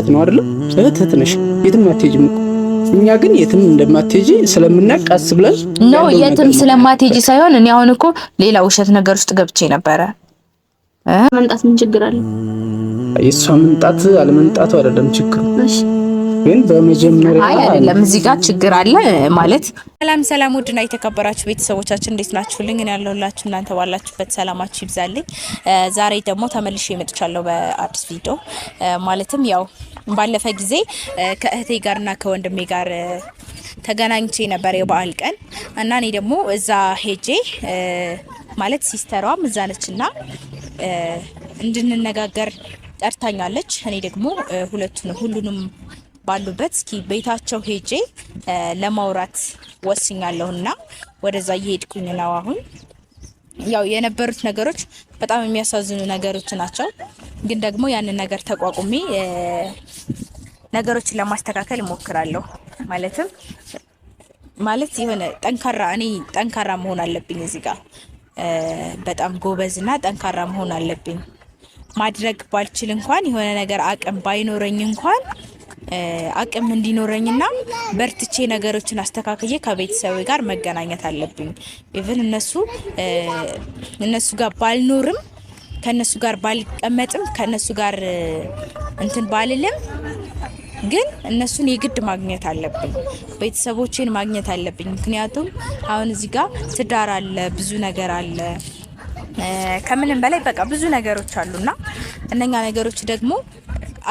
ነው አይደል? እህት ነሽ፣ የትም አትሄጂም እኮ። እኛ ግን የትም እንደማትሄጂ ስለምናውቅ ቀስ ብለን ነው የትም ስለማትሄጂ ሳይሆን እኔ አሁን እኮ ሌላ ውሸት ነገር ውስጥ ገብቼ ነበረ። መምጣት ምን ችግር አለ? የእሷ መምጣት አለመምጣቱ አይደለም ችግሩ። እሺ ግን በመጀመሪያ አይደለም እዚህ ጋር ችግር አለ ማለት። ሰላም ውድና የተከበራችሁ ቤተሰቦቻችን እንዴት ናችሁልኝ? እኔ ያለሁላችሁ እናንተ ባላችሁበት ሰላማችሁ ይብዛልኝ። ዛሬ ደግሞ ተመልሼ መጥቻለሁ በአዲስ ቪዲዮ። ማለትም ያው ባለፈ ጊዜ ከእህቴ ጋርና ከወንድሜ ጋር ተገናኝቼ ነበር የበዓል ቀን እና እኔ ደግሞ እዛ ሄጄ ማለት ሲስተሯም እዛ ነችና እንድንነጋገር ጠርታኛለች። እኔ ደግሞ ሁሉንም ባሉበት እስኪ ቤታቸው ሄጄ ለማውራት ወስኛለሁና ወደዛ እየሄድኩኝ ነው። አሁን ያው የነበሩት ነገሮች በጣም የሚያሳዝኑ ነገሮች ናቸው። ግን ደግሞ ያንን ነገር ተቋቁሜ ነገሮችን ለማስተካከል እሞክራለሁ። ማለት የሆነ ጠንካራ መሆን አለብኝ እዚህ ጋር በጣም ጎበዝና ጠንካራ መሆን አለብኝ። ማድረግ ባልችል እንኳን የሆነ ነገር አቅም ባይኖረኝ እንኳን አቅም እንዲኖረኝና በርትቼ ነገሮችን አስተካክዬ ከቤተሰብ ጋር መገናኘት አለብኝ። ኢቭን እነሱ ጋር ባልኖርም ከነሱ ጋር ባልቀመጥም ከነሱ ጋር እንትን ባልልም ግን እነሱን የግድ ማግኘት አለብኝ። ቤተሰቦቼን ማግኘት አለብኝ። ምክንያቱም አሁን እዚህ ጋር ትዳር አለ፣ ብዙ ነገር አለ። ከምንም በላይ በቃ ብዙ ነገሮች አሉና እነኛ ነገሮች ደግሞ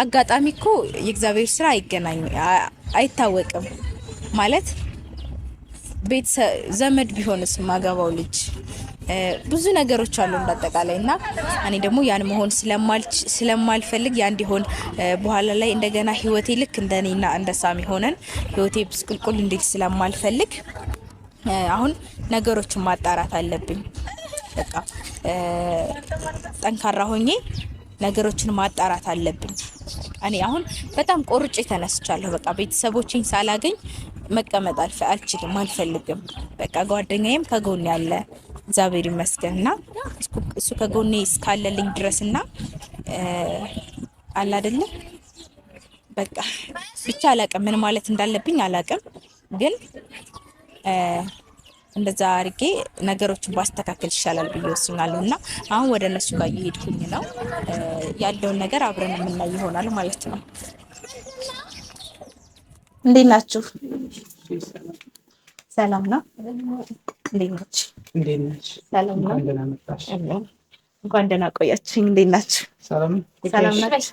አጋጣሚ እኮ የእግዚአብሔር ስራ አይታወቅም። ማለት ዘመድ ቢሆንስ ማገባው ልጅ ብዙ ነገሮች አሉ እንዳጠቃላይና እኔ ደግሞ ያን መሆን ስለማልፈልግ ያ እንዲሆን በኋላ ላይ እንደገና ህይወቴ ልክ እንደኔና እንደሳሚ ሆነን ህይወቴ ብስቁልቁል እንዲል ስለማልፈልግ አሁን ነገሮችን ማጣራት አለብኝ። በቃ ጠንካራ ሆኜ ነገሮችን ማጣራት አለብኝ። እኔ አሁን በጣም ቆርጬ ተነስቻለሁ። በቃ ቤተሰቦቼን ሳላገኝ መቀመጥ አልችልም፣ አልፈልግም። በቃ ጓደኛዬም ከጎኔ ያለ እግዚአብሔር ይመስገንና እሱ ከጎኔ እስካለልኝ ድረስና አለ አይደለ በቃ ብቻ አላቅም፣ ምን ማለት እንዳለብኝ አላቅም። ግን እንደዛ አድርጌ ነገሮችን ባስተካከል ይሻላል ብዬ ወስኛለሁና አሁን ወደ እነሱ ጋር እየሄድኩኝ ነው። ያለውን ነገር አብረን የምናይ ይሆናል ማለት ነው። እንዴት ናችሁ? ሰላም ነው? እንዴት ናችሁ? ሰላም ነው? እንኳን ደህና ቆያችሁኝ። እንዴት ናችሁ? ሰላም ናችሁ?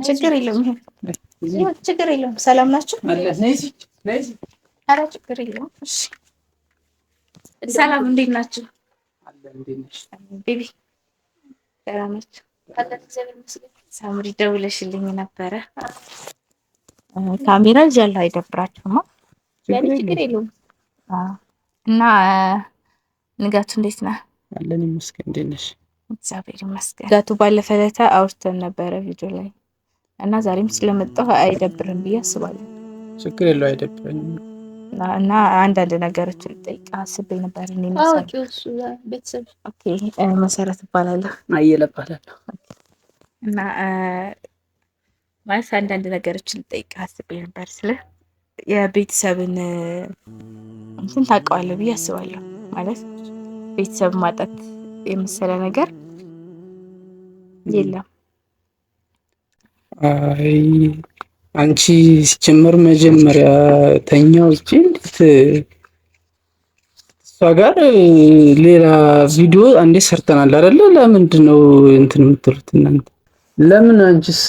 ችግር የለውም። ችግር የለውም። ሰላም ናችሁ? ኧረ ችግር የለውም። እሺ ሰላም እንዴት ናችሁ? ቤቢ ሰላም ናችሁ? ሳምሪ ደውለሽልኝ ነበረ። ካሜራ ይዣለሁ፣ አይደብራችሁማ? ችግር የለውም። እና ንጋቱ እንዴት ነህ? አለን ይመስገን። እንዴት ነሽ? እግዚአብሔር ይመስገን። ንጋቱ ባለፈ ዕለት አውርተን ነበረ ቪዲዮ ላይ እና ዛሬም ስለመጣሁ አይደብርም ብዬ አስባለሁ። ችግር የለው፣ አይደብረኝም። እና አንዳንድ ነገሮችን ልጠይቅ አስቤ ነበር። እኔ መሰረት እባላለሁ። አየለ እባላለሁ። እና ማለት አንዳንድ ነገሮችን ልጠይቅ አስቤ ነበር። ስለ የቤተሰብን እንትን ታውቀዋለህ ብዬ አስባለሁ። ማለት ቤተሰብ ማጣት የመሰለ ነገር የለም። አይ አንቺ ሲጀመር መጀመሪያ ተኛው እቺ እንዴት እሷ ጋር ሌላ ቪዲዮ አንዴ ሰርተናል አይደለ? ለምንድን ነው እንትን የምትሉት እናንተ? ለምን አንቺስ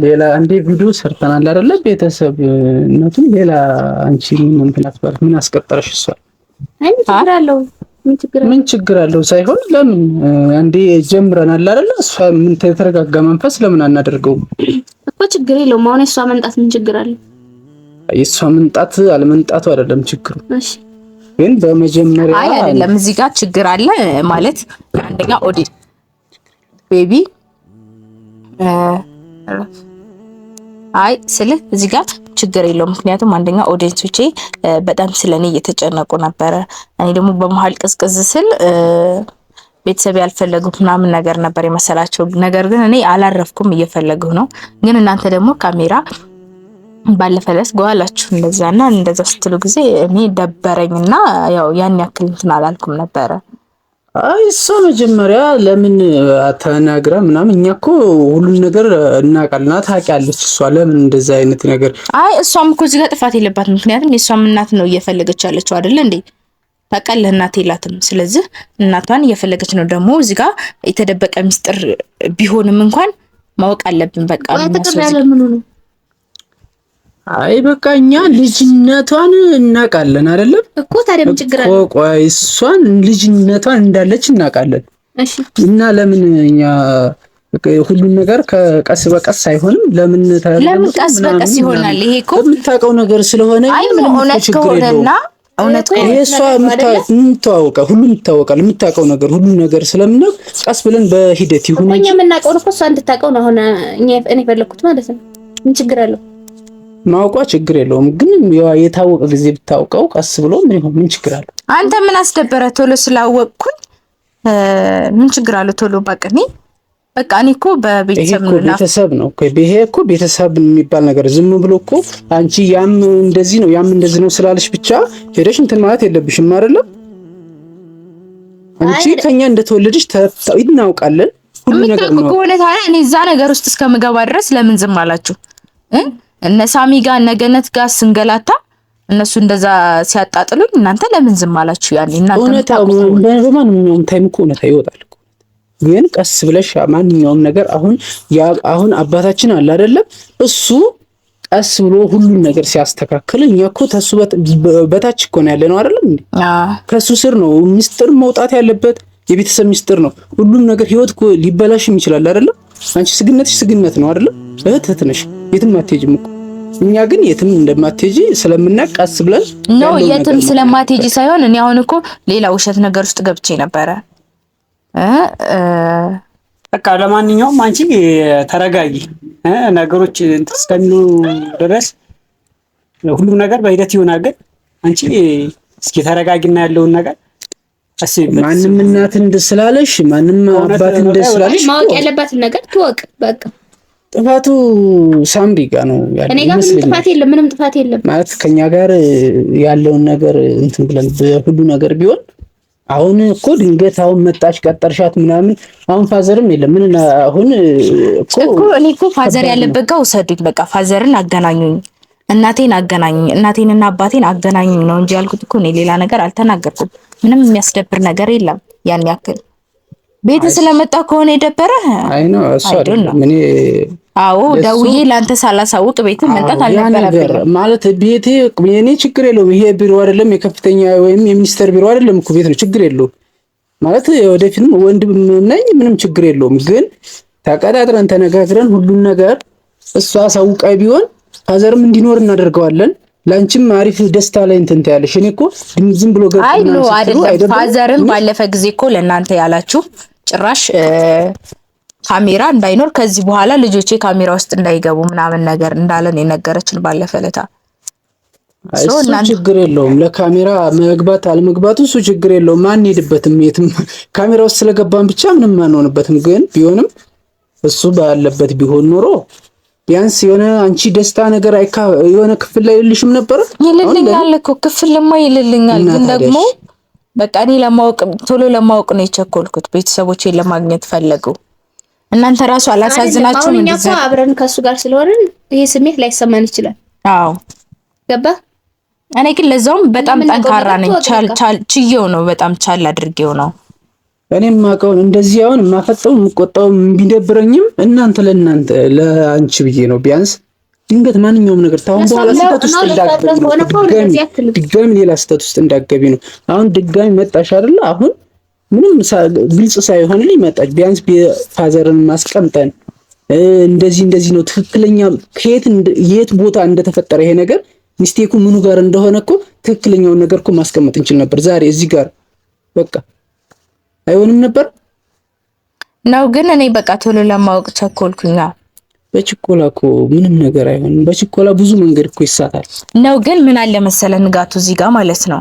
ሌላ አንዴ ቪዲዮ ሰርተናል አይደለ? ቤተሰብነቱን ሌላ አንቺ እንትን አትባል። ምን አስቀጠረሽ? እሷ ምን ችግር አለው ሳይሆን ለምን አንዴ ጀምረናል አይደለ? እሷ ምን ተረጋጋ መንፈስ ለምን አናደርገው እኮ? ችግር የለውም። አሁን የሷ መምጣት ምን ችግር አለው? የሷ መምጣት አለመምጣቱ አይደለም ችግሩ። እሺ ግን በመጀመሪያ አይደለም እዚህ ጋር ችግር አለ ማለት አንደኛ ቤቢ ስልህ እዚህ ጋር ችግር የለውም። ምክንያቱም አንደኛ ኦዲየንሶቼ በጣም ስለኔ እየተጨነቁ ነበረ። እኔ ደግሞ በመሀል ቅዝቅዝ ስል ቤተሰብ ያልፈለጉት ምናምን ነገር ነበር የመሰላቸው። ነገር ግን እኔ አላረፍኩም፣ እየፈለጉ ነው። ግን እናንተ ደግሞ ካሜራ ባለፈለስ ጓላችሁ እንደዛና እንደዛ ስትሉ ጊዜ እኔ ደበረኝና ያው ያን ያክል እንትን አላልኩም ነበረ። አይ እሷ መጀመሪያ ለምን ተናግራ ምናምን እኛ እኮ ሁሉን ነገር እናውቃልና ታውቂያለች። እሷ ለምን እንደዛ አይነት ነገር አይ እሷም እኮ እዚህ ጋር ጥፋት የለባትም። ምክንያቱም የእሷም እናት ነው እየፈለገች ያለችው አይደል እንዴ? ታውቃለህ፣ እናት የላትም። ስለዚህ እናቷን እየፈለገች ነው። ደግሞ እዚህ ጋር የተደበቀ ሚስጥር ቢሆንም እንኳን ማወቅ አለብን። በቃ አይ በቃ እኛ ልጅነቷን እናውቃለን አይደለም እኮ። ታዲያ ምን ችግር አለ? ቆይ እሷን ልጅነቷን እንዳለች እናውቃለን። እሺ እና ለምን እኛ ሁሉን ነገር ከቀስ በቀስ አይሆንም? ለምን ቀስ በቀስ ይሆናል? ይሄ እኮ የምታውቀው ነገር ስለሆነ ምንም እውነት ከሆነና እውነት ይሄ እሷ የምታወቀው ሁሉም ይታወቃል። የምታውቀው ነገር ሁሉም ነገር ስለምናውቅ ቀስ ብለን በሂደት ይሁን እንጂ እኛ የምናውቀው እኮ እሷ እንድታውቀው ነው። አሁን እኔ ፈለኩት ማለት ነው። ምን ችግር አለው? ማውቋ ችግር የለውም። ግን የታወቀ ጊዜ ብታውቀው ቀስ ብሎ ምን ይሆን? ምን ችግር አለው? አንተ ምን አስደበረ? ቶሎ ስላወቅኩኝ ምን ችግር አለው? ቶሎ ባቀኒ በቃ እኔ እኮ በቤተሰብ ነው ቤተሰብ ነው እኮ ይሄ እኮ ቤተሰብ የሚባል ነገር ዝም ብሎ እኮ አንቺ ያም እንደዚህ ነው ያም እንደዚህ ነው ስላለሽ ብቻ ሄደሽ እንትን ማለት የለብሽም አይደለም። አንቺ ከኛ እንደተወለድሽ እናውቃለን። ሁሉ ነገር ነው ከሆነ ታዲያ እኔ እዛ ነገር ውስጥ እስከምገባ ድረስ ለምን ዝም አላችሁ? እነ ሳሚ ጋር እነ ገነት ጋር ስንገላታ እነሱ እንደዛ ሲያጣጥሉኝ እናንተ ለምን ዝም አላችሁ? ያኔ እናንተ በማንኛውም ታይም እኮ እውነታ ይወጣል። ግን ቀስ ብለሽ ማንኛውም ነገር አሁን አባታችን አለ አይደለም እሱ ቀስ ብሎ ሁሉን ነገር ሲያስተካክል እኛ እኮ ተሱ በታች እኮ ነው ያለነው አይደለም እንዴ? ከሱ ስር ነው ሚስጥር መውጣት ያለበት። የቤተሰብ ሚስጥር ነው ሁሉም ነገር። ህይወት እኮ ሊበላሽም ይችላል አይደለም? አንቺ ስግነትሽ ስግነት ነው አይደለም? እህት ነሽ፣ የትም አትሄጂም እኮ። እኛ ግን የትም እንደማትሄጂ ስለምናውቅ ቀስ ብለን ነው የትም ስለማትሄጂ ሳይሆን እኔ አሁን እኮ ሌላ ውሸት ነገር ውስጥ ገብቼ ነበረ። በቃ ለማንኛውም አንቺ ተረጋጊ። ነገሮች እንትን እስከሚሉ ድረስ ሁሉም ነገር በሂደት ይሆናል። ግን አንቺ እስኪ ተረጋጊና ያለውን ነገር አስቢበት። ማንም እናት እንደስላለሽ ማንም አባት እንደስላለሽ ማወቅ ያለባትን ነገር ትወቅ። በቃ ጥፋቱ ሳምሪ ጋር ነው ያለው። እኔ ጋር ምንም ጥፋት የለም፣ ምንም ጥፋት የለም ማለት ከኛ ጋር ያለውን ነገር እንትን ብለን ሁሉ ነገር ቢሆን አሁን እኮ ድንገት አሁን መጣች ቀጠርሻት ምናምን አሁን ፋዘርም የለም ምን አሁን እኮ እኔ እኮ ፋዘር ያለበት ጋር ውሰዱኝ። በቃ ፋዘርን አገናኙኝ፣ እናቴን አገናኙኝ፣ እናቴንና አባቴን አገናኙኝ ነው እንጂ ያልኩት እኮ እኔ ሌላ ነገር አልተናገርኩም። ምንም የሚያስደብር ነገር የለም። ያን ያክል ቤት ስለመጣ ከሆነ የደበረ አይ ነው እሱ አይደለም። እኔ አዎ ደውዬ ላንተ ሳላሳውቅ ቤት መጣት አልነበረብኝም ማለት ቤቴ የኔ ችግር የለውም። ይሄ ቢሮ አይደለም የከፍተኛ ወይም የሚኒስተር ቢሮ አይደለም እኮ ቤት ነው፣ ችግር የለውም ማለት ወደፊትም ወንድም ነኝ፣ ምንም ችግር የለውም። ግን ተቀጣጥረን ተነጋግረን ሁሉን ነገር እሷ አሳውቃይ ቢሆን ፋዘርም እንዲኖር እናደርገዋለን። ላንቺም አሪፍ ደስታ ላይ እንትን ታያለሽ። እኔ እኮ ዝም ብሎ ገርኩና አይ ነው አይደለም። ፋዘርም ባለፈ ጊዜ እኮ ለእናንተ ያላችሁ ጭራሽ ካሜራ እንዳይኖር ከዚህ በኋላ ልጆቼ ካሜራ ውስጥ እንዳይገቡ ምናምን ነገር እንዳለን የነገረችን ባለፈ ለታ እሱ ችግር የለውም። ለካሜራ መግባት አለመግባቱ እሱ ችግር የለውም። ማን ሄድበትም የትም ካሜራ ውስጥ ስለገባን ብቻ ምንም አንሆንበትም። ግን ቢሆንም እሱ ባለበት ቢሆን ኖሮ ቢያንስ የሆነ አንቺ ደስታ ነገር የሆነ ክፍል ላይ ልልሽም ነበር። ይልልኛል እኮ ክፍልማ ይልልኛል። ግን ደግሞ በቃ እኔ ቶሎ ለማወቅ ነው የቸኮልኩት። ቤተሰቦቼን ለማግኘት ፈለጉ። እናንተ ራሱ አላሳዝናችሁም? እንደዛ አብረን ከሱ ጋር ስለሆነ ይሄ ስሜት ላይሰማን ይችላል። አዎ ገባ። እኔ ግን ለዛውም በጣም ጠንካራ ነኝ። ችዬው ነው በጣም ቻል አድርጌው ነው እኔም ማቀውን እንደዚህ አሁን ማፈጠው የምቆጣው ቢደብረኝም እናንተ ለአንቺ ብዬ ነው። ቢያንስ ድንገት ማንኛውም ነገር ታውን በኋላ ስህተት ውስጥ ድጋሚ ሌላ ስህተት ውስጥ እንዳትገቢ ነው። አሁን ድጋሚ መጣሽ አይደል? አሁን ምንም ግልጽ ሳይሆንልኝ መጣች። ቢያንስ ፋዘርን ማስቀምጠን እንደዚህ ነው ትክክለኛ የት ቦታ እንደተፈጠረ ይሄ ነገር ሚስቴኩ ምኑ ጋር እንደሆነ እኮ ትክክለኛውን ነገር እኮ ማስቀመጥ እንችል ነበር። ዛሬ እዚህ ጋር በቃ አይሆንም ነበር ነው። ግን እኔ በቃ ቶሎ ለማወቅ ቸኮልኩኛ። በችኮላ እኮ ምንም ነገር አይሆንም። በችኮላ ብዙ መንገድ እኮ ይሳታል ነው። ግን ምን አለ መሰለ ንጋቱ እዚህ ጋር ማለት ነው።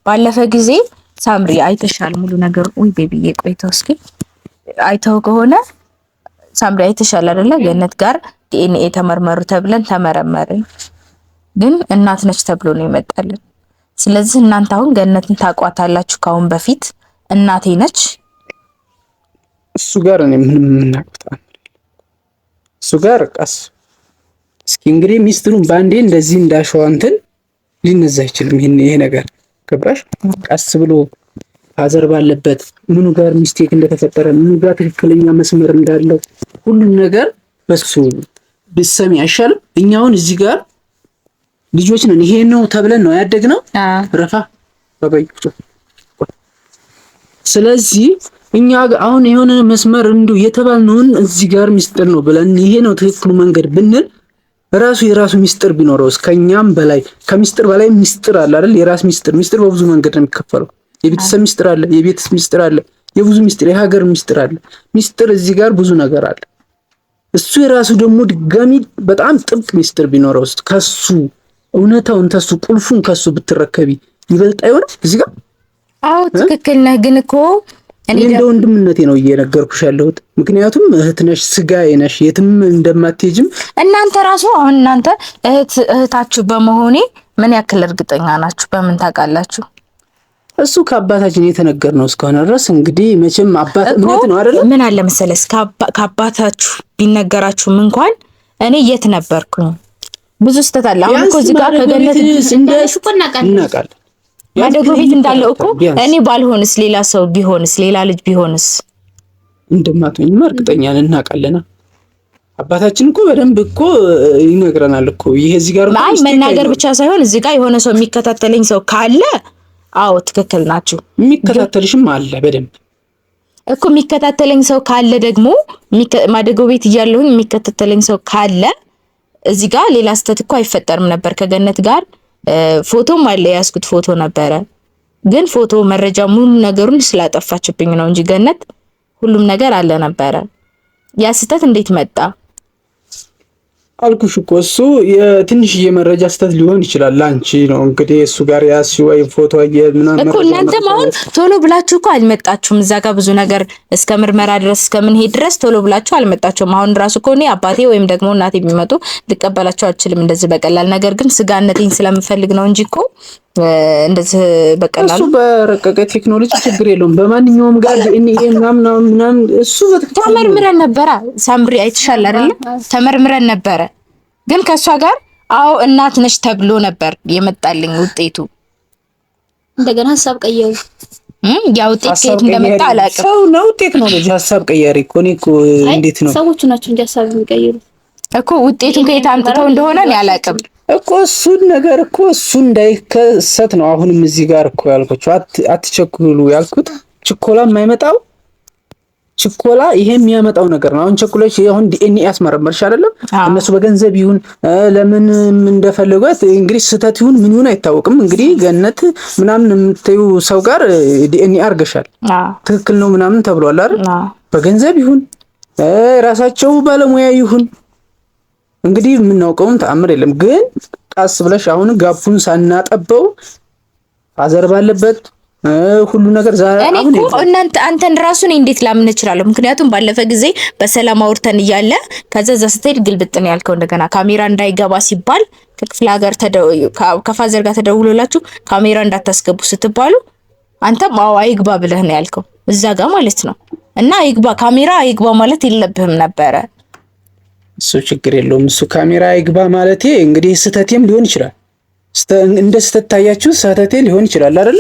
ባለፈ ጊዜ ሳምሪ አይተሻል ሙሉ ነገር? ወይ ቤቢዬ ቆይተው እስኪ አይተው ከሆነ ሳምሪ አይተሻል አይደለ? ገነት ጋር ዲኤንኤ ተመርመሩ ተብለን ተመረመርን፣ ግን እናት ነች ተብሎ ነው የመጣልን። ስለዚህ እናንተ አሁን ገነትን ታቋታላችሁ ካሁን በፊት እናቴ ነች። እሱ ጋር እኔ ምንም የምናውቀው እሱ ጋር ቀስ እስኪ እንግዲህ ሚስጥሩን ባንዴ እንደዚህ እንዳሸዋ እንትን ሊነዛ አይችልም። ይሄ ነገር ገባሽ? ቀስ ብሎ ፋዘር ባለበት ምኑ ጋር ሚስቴክ እንደተፈጠረ ምኑ ጋር ትክክለኛ መስመር እንዳለው ሁሉም ነገር በሱ ብትሰሚ አይሻልም? እኛውን እዚህ ጋር ልጆች ነን። ይሄ ነው ተብለን ነው ያደግነው። ረፋ ባባይ ስለዚህ እኛ አሁን የሆነ መስመር እንዲሁ የተባልነውን እዚህ ጋር ሚስጥር ነው ብለን ይሄ ነው ትክክሉ መንገድ ብንል ራሱ የራሱ ሚስጥር ቢኖረው ከኛም በላይ ከሚስጥር በላይ ሚስጥር አለ አይደል? የራስ ሚስጥር በብዙ መንገድ ነው የሚከፈለው። የቤተሰብ ሚስጥር አለ፣ የቤት ሚስጥር አለ፣ የብዙ ሚስጥር፣ የሀገር ሚስጥር አለ። ሚስጥር እዚህ ጋር ብዙ ነገር አለ። እሱ የራሱ ደግሞ ድጋሚ በጣም ጥብቅ ሚስጥር ቢኖረው ከሱ እውነታውን ተሱ ቁልፉን ከሱ ብትረከቢ ይበልጥ አይሆንም እዚህ ጋር? አዎ ትክክል ነህ። ግን እኮ እኔ እንደ ወንድምነቴ ነው እየነገርኩሽ ያለሁት። ምክንያቱም እህት ነሽ፣ ስጋዬ ነሽ፣ የትም እንደማትሄጂም እናንተ ራሱ አሁን እናንተ እህታችሁ በመሆኔ ምን ያክል እርግጠኛ ናችሁ? በምን ታውቃላችሁ? እሱ ከአባታችን የተነገርነው እስከሆነ ድረስ እንግዲህ መቼም አባት እምነት ነው አይደል? ምን አለ መሰለስ ከአባታችሁ ቢነገራችሁም እንኳን እኔ የት ነበርኩኝ? ብዙ ስተት አለ። አሁን እኮ እዚህ ጋር ከገነት እንደሽ እኮ እናውቃለን። ማደጎ ቤት እንዳለው እኮ እኔ ባልሆንስ ሌላ ሰው ቢሆንስ ሌላ ልጅ ቢሆንስ እንደማትሆኝማ እርግጠኛ ነን። እናውቃለን። አባታችን እኮ በደንብ እኮ ይነግረናል እኮ። ይሄ እዚህ ጋር አይ መናገር ብቻ ሳይሆን እዚህ ጋር የሆነ ሰው የሚከታተለኝ ሰው ካለ አዎ ትክክል ናችሁ። የሚከታተልሽም አለ በደንብ እኮ የሚከታተለኝ ሰው ካለ ደግሞ ማደጎ ቤት እያለሁኝ የሚከታተለኝ ሰው ካለ እዚህ ጋር ሌላ ስተት እኮ አይፈጠርም ነበር። ከገነት ጋር ፎቶም አለ፣ ያስኩት ፎቶ ነበረ። ግን ፎቶ መረጃ ሙሉ ነገሩን ስላጠፋችብኝ ነው እንጂ ገነት ሁሉም ነገር አለ ነበረ። ያ ስተት እንዴት መጣ አልኩሽ እኮ። እሱ የትንሽዬ መረጃ ስተት ሊሆን ይችላል። ላንቺ ነው እንግዲህ እሱ ጋር ያሲ ወይ ፎቶ ምናምን እኮ እናንተም አሁን ቶሎ ብላችሁ እኮ አልመጣችሁም። እዛ ጋር ብዙ ነገር እስከ ምርመራ ድረስ እስከምንሄድ ድረስ ቶሎ ብላችሁ አልመጣችሁም። አሁን ራሱ እኮ እኔ አባቴ ወይም ደግሞ እናቴ የሚመጡ ልቀበላችሁ አልችልም እንደዚህ በቀላል። ነገር ግን ስጋነቴን ስለምፈልግ ነው እንጂ እኮ እንደዚህ በቀላል እሱ በረቀቀ ቴክኖሎጂ ችግር የለውም። በማንኛውም ጋር ዲኤንኤ ምናምን እሱ በትክክል ተመርምረን ነበረ። ሳምሪ አይተሻል አይደል? ተመርምረን ነበረ። ግን ከሷ ጋር አዎ እናት ነሽ ተብሎ ነበር የመጣልኝ ውጤቱ። እንደገና ሀሳብ ቀየሩ። ያ ውጤት ከየት እንደመጣ አላውቅም። ሰው ነው ቴክኖሎጂ ሀሳብ ቀያሪ እኮ ነው እኮ። እንዴት ነው ሰዎቹ ናቸው እንጂ ሀሳብ የሚቀይሩ እኮ። ውጤቱን ከየት አምጥተው እንደሆነ እኔ አላውቅም እኮ። እሱን ነገር እኮ እሱ እንዳይከሰት ነው አሁንም እዚህ ጋር እኮ ያልኩት። አትቸኩሉ ያልኩት። ችኮላ የማይመጣው ችኮላ ይሄ የሚያመጣው ነገር ነው። አሁን ቸኩለሽ አሁን ዲኤንኤ አስመረመርሽ አይደለም? እነሱ በገንዘብ ይሁን ለምን እንደፈለጓት እንግዲህ ስህተት ይሁን ምን ይሁን አይታወቅም። እንግዲህ ገነት ምናምን የምትዩ ሰው ጋር ዲኤንኤ አርገሻል፣ ትክክል ነው ምናምን ተብሏል አይደል? በገንዘብ ይሁን ራሳቸው ባለሙያ ይሁን እንግዲህ የምናውቀውም ተአምር የለም። ግን ቃስ ብለሽ አሁን ጋፑን ሳናጠበው ፋዘር ባለበት ሁሉ ነገር ዛሬ አሁን አንተን ራሱ እኔ እንዴት ላምን እችላለሁ? ምክንያቱም ባለፈ ጊዜ በሰላም አውርተን እያለ ከዛ ስትሄድ ግልብጥን ያልከው እንደገና ካሜራ እንዳይገባ ሲባል ከክፍለ ሀገር ከፋዘር ጋር ተደውሎላችሁ ካሜራ እንዳታስገቡ ስትባሉ አንተም አዎ አይግባ ብለህ ነው ያልከው እዛ ጋር ማለት ነው። እና አይግባ ካሜራ አይግባ ማለት የለብህም ነበረ። እሱ ችግር የለውም። እሱ ካሜራ አይግባ ማለቴ እንግዲህ ስተቴም ሊሆን ይችላል። እንደ ስተት ታያችሁ ስተቴ ሊሆን ይችላል አይደል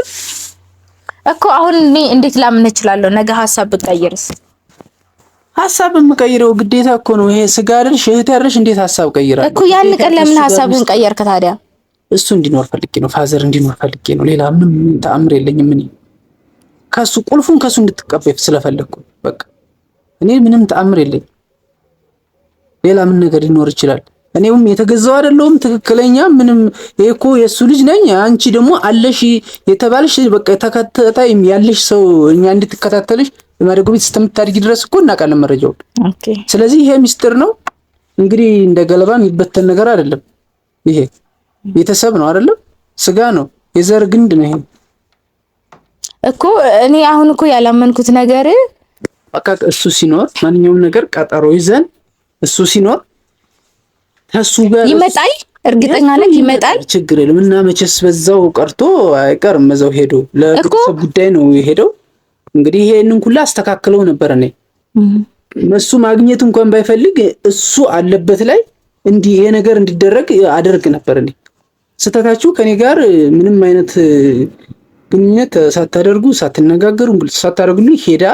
እኮ። አሁን እኔ እንዴት ላምን እችላለሁ? ነገ ሀሳብ ብቀይርስ? ሀሳብ የምቀይረው ግዴታ እኮ ነው። ይሄ ስጋ አይደል እህት ያለሽ እንዴት ሀሳብ ቀይራለሁ እኮ። ያን ቀን ለምን ሀሳቡን ቀየርክ ታዲያ? እሱ እንዲኖር ፈልጌ ነው፣ ፋዘር እንዲኖር ፈልጌ ነው። ሌላ ምንም ተአምር የለኝም። እኔ ከሱ ቁልፉን ከሱ እንድትቀበይ ስለፈለኩ በቃ። እኔ ምንም ተአምር የለኝም። ሌላ ምን ነገር ሊኖር ይችላል? እኔም የተገዛው አይደለሁም ትክክለኛ ምንም። ይሄ እኮ የሱ ልጅ ነኝ። አንቺ ደግሞ አለሽ የተባልሽ በቃ ተከታታይ ያለሽ ሰው እኛ እንድትከታተልሽ ማደጎ ቤት ስትምታድጊ ድረስ እኮ እናውቃለን መረጃው። ኦኬ። ስለዚህ ይሄ ሚስጥር ነው እንግዲህ እንደ ገለባ የሚበተን ነገር አይደለም። ይሄ ቤተሰብ ነው አይደለም? ስጋ ነው፣ የዘር ግንድ ነው ይሄ እኮ እኔ አሁን እኮ ያላመንኩት ነገር በቃ እሱ ሲኖር ማንኛውም ነገር ቀጠሮ ይዘን እሱ ሲኖር ከሱ ጋር ይመጣል። እርግጠኛ ነኝ ይመጣል። ችግር የለም እና መቼስ በዛው ቀርቶ አይቀርም። እዛው ሄዶ ለቤተሰብ ጉዳይ ነው የሄደው። እንግዲህ ይሄንን ሁሉ አስተካክለው ነበር። እኔ እሱ ማግኘት እንኳን ባይፈልግ እሱ አለበት ላይ እንዲህ ይሄ ነገር እንዲደረግ አደርግ ነበር። እኔ ስተታችሁ ከኔ ጋር ምንም አይነት ግንኙነት ሳታደርጉ ሳትነጋገሩ እንግዲህ ሳታደርጉልኝ ሄዳ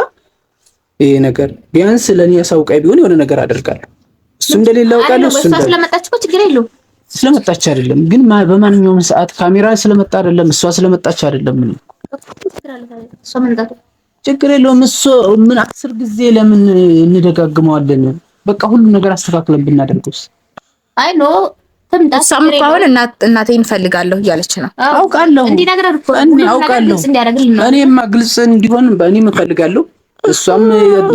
ይሄ ነገር ቢያንስ ለኔ ያሳውቃይ ቢሆን የሆነ ነገር አደርጋለሁ። እሱ እንደሌላ አውቃለሁ። እሱ ስለመጣች እኮ ችግር የለውም። ስለመጣች አይደለም ግን በማንኛውም ሰዓት ካሜራ ስለመጣ አይደለም፣ እሷ ስለመጣች አይደለም። ችግር የለውም። እሱ ምን 10 ጊዜ ለምን እንደጋግመዋለን? በቃ ሁሉ ነገር አስተካክለን ብናደርገውስ? አይ ኖ እሷም እኮ አሁን እናቴን እፈልጋለሁ እያለች ነው። አውቃለሁ እንዲነግረን እኮ አውቃለሁ። እኔማ ግልጽ እንዲሆን በእኔም እፈልጋለሁ። እሷም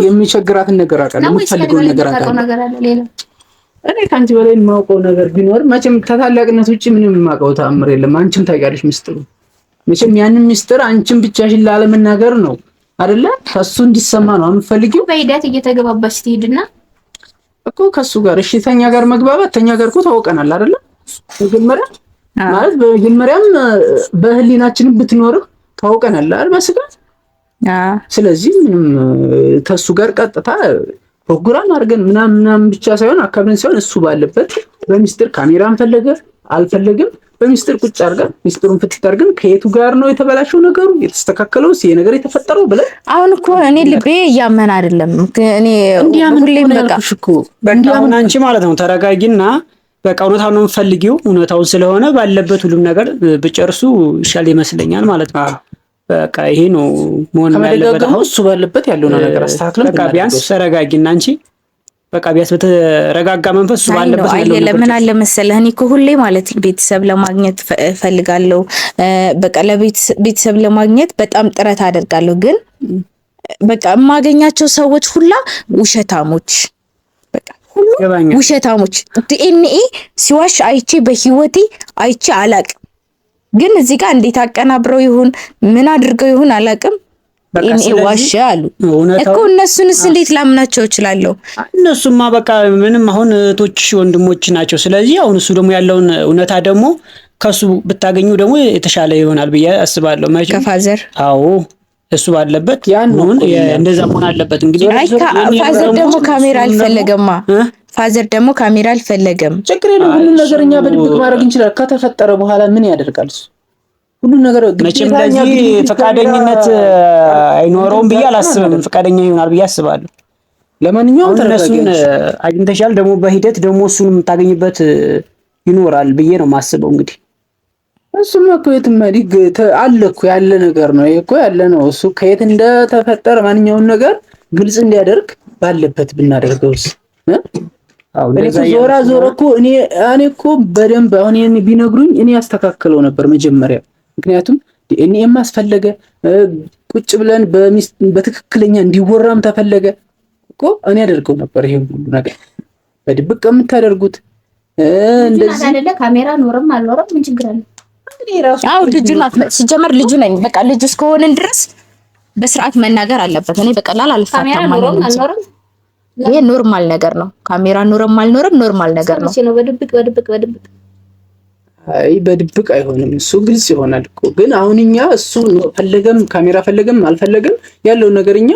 የሚቸግራትን ነገር አውቃለሁ፣ የምትፈልገውን ነገር አውቃለሁ። እኔ ከአንቺ በላይ የማውቀው ነገር ቢኖር መቼም ከታላቅነት ውጪ ምንም የማውቀው ተአምር የለም። አንቺም ታውቂያለሽ ሚስጥሩ። መቼም ያንን ሚስጥር አንቺም ብቻሽን ላለመናገር ነው አይደለ? ከሱ እንዲሰማ ነው የምፈልጊው። በሂደት እየተገባባሽ ትሄድና እኮ ከሱ ጋር እሺ፣ ተኛ ጋር መግባባት ተኛ ጋር እኮ ታውቀናል አይደለ? መጀመሪያ ማለት በመጀመሪያም በህሊናችን ብትኖርም ታውቀናል አይደል? በስጋት ስለዚህ ምንም ከሱ ጋር ቀጥታ ፕሮግራም አድርገን ምናምን ብቻ ሳይሆን አካባቢን ሳይሆን እሱ ባለበት በሚስጥር ካሜራን ፈለገ አልፈለገም በሚስጥር ቁጭ አድርገን ሚስጥሩን ፍትት አድርገን ከየቱ ጋር ነው የተበላሸው ነገሩ የተስተካከለው ይሄ ነገር የተፈጠረው ብለን አሁን እኮ እኔ ልቤ እያመን አይደለም እኔ ሁሌም በቃ አሁን አንቺ ማለት ነው ተረጋጊና በቃ እውነታውን ነው የምፈልጊው እውነታውን ስለሆነ ባለበት ሁሉም ነገር ብጨርሱ ይሻል ይመስለኛል ማለት ነው። በቃ ይሄ ነው መሆን ያለበት። አሁን እሱ ባለበት ያለው ነገር አስተካክለን በቃ ቢያንስ ተረጋጊና አንቺ በቃ ቢያንስ በተረጋጋ መንፈስ እሱ ባለበት ያለው ነገር ለምን አለ መሰለህ እኔ እኮ ሁሌ ማለት ቤተሰብ ለማግኘት ፈልጋለሁ። በቃ ለቤተሰብ ለማግኘት በጣም ጥረት አደርጋለሁ። ግን በቃ የማገኛቸው ሰዎች ሁላ ውሸታሞች በቃ ሁሉ ውሸታሞች። ዲኤንኤ ሲዋሽ አይቼ በህይወቴ አይቼ አላቅም። ግን እዚህ ጋር እንዴት አቀናብረው ይሁን ምን አድርገው ይሁን አላቅም ዲኤንኤ ዋሽ አሉ እኮ። እነሱንስ እንዴት ላምናቸው እችላለሁ? እነሱማ በቃ ምንም አሁን እህቶች ወንድሞች ናቸው። ስለዚህ አሁን እሱ ደግሞ ያለውን እውነታ ደግሞ ከሱ ብታገኙ ደግሞ የተሻለ ይሆናል ብዬ አስባለሁ። ከፋዘር አዎ እሱ ባለበት ያንን እንደዛ መሆን አለበት። እንግዲህ ፋዘር ደግሞ ካሜራ አልፈለገማ። ፋዘር ደግሞ ካሜራ አልፈለገም። ችግር የለም ሁሉ ነገር እኛ በድብቅ ማድረግ እንችላለን። ከተፈጠረ በኋላ ምን ያደርጋል እሱ? ሁሉ ነገር መቼም ለዚህ ፈቃደኝነት አይኖረውም ብዬ አላስብም። ፈቃደኛ ይሆናል ብዬ አስባለሁ። ለማንኛውም እነሱን አግኝተሻል፣ ደግሞ በሂደት ደግሞ እሱን የምታገኝበት ይኖራል ብዬ ነው የማስበው። እንግዲህ እሱማ እኮ የትም አለ እኮ ያለ ነገር ነው እኮ ያለ ነው። እሱ ከየት እንደተፈጠረ ማንኛውም ነገር ግልጽ እንዲያደርግ ባለበት ብናደርገውስ ዞራ እኮ እኔ እኮ በደንብ አሁን ቢነግሩኝ እኔ ያስተካክለው ነበር መጀመሪያ። ምክንያቱም ዲኤንኤ ማስፈለገ ቁጭ ብለን በትክክለኛ እንዲወራም ተፈለገ እኮ እኔ አደርገው ነበር። ይሄን ሁሉ ነገር በድብቅ የምታደርጉት እንደዚህ አይደለ? ካሜራ ኖርም አልኖርም ምን ችግር አለ? እንግዲህ ራሱ ልጁን ሲጀመር ልጁ ነኝ። በቃ ልጁ እስከሆነን ድረስ በስርዓት መናገር አለበት። እኔ በቀላል አልፋታም ማለት ነው። ይሄ ኖርማል ነገር ነው። ካሜራ ኖርም አልኖርም ኖርማል ነገር ነው። በድብቅ አይ በድብቅ አይሆንም። እሱ ግልጽ ይሆናል እኮ። ግን አሁን እኛ እሱ ፈለገም ካሜራ ፈለገም አልፈለገም ያለው ነገርኛ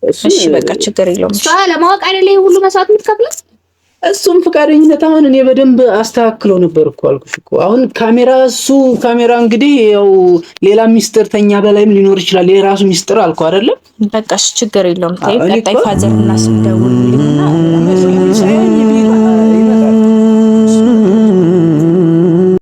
እሺ በቃ ችግር የለውም። እሷ ለማወቅ አይደለ ሁሉ መስዋዕት የምትከፍለው። እሱም ፍቃደኝነት አሁን እኔ በደንብ አስተካክለው ነበር እኮ አልኩሽ እኮ። አሁን ካሜራ እንግዲህ ያው ሌላ ሚስጥር ተኛ በላይም ሊኖር ይችላል። የራሱ ሚስጥር አልኩ አይደለም። በቃ ችግር የለውም። ቀጣይ ፋዘር እና ስደውልልኝና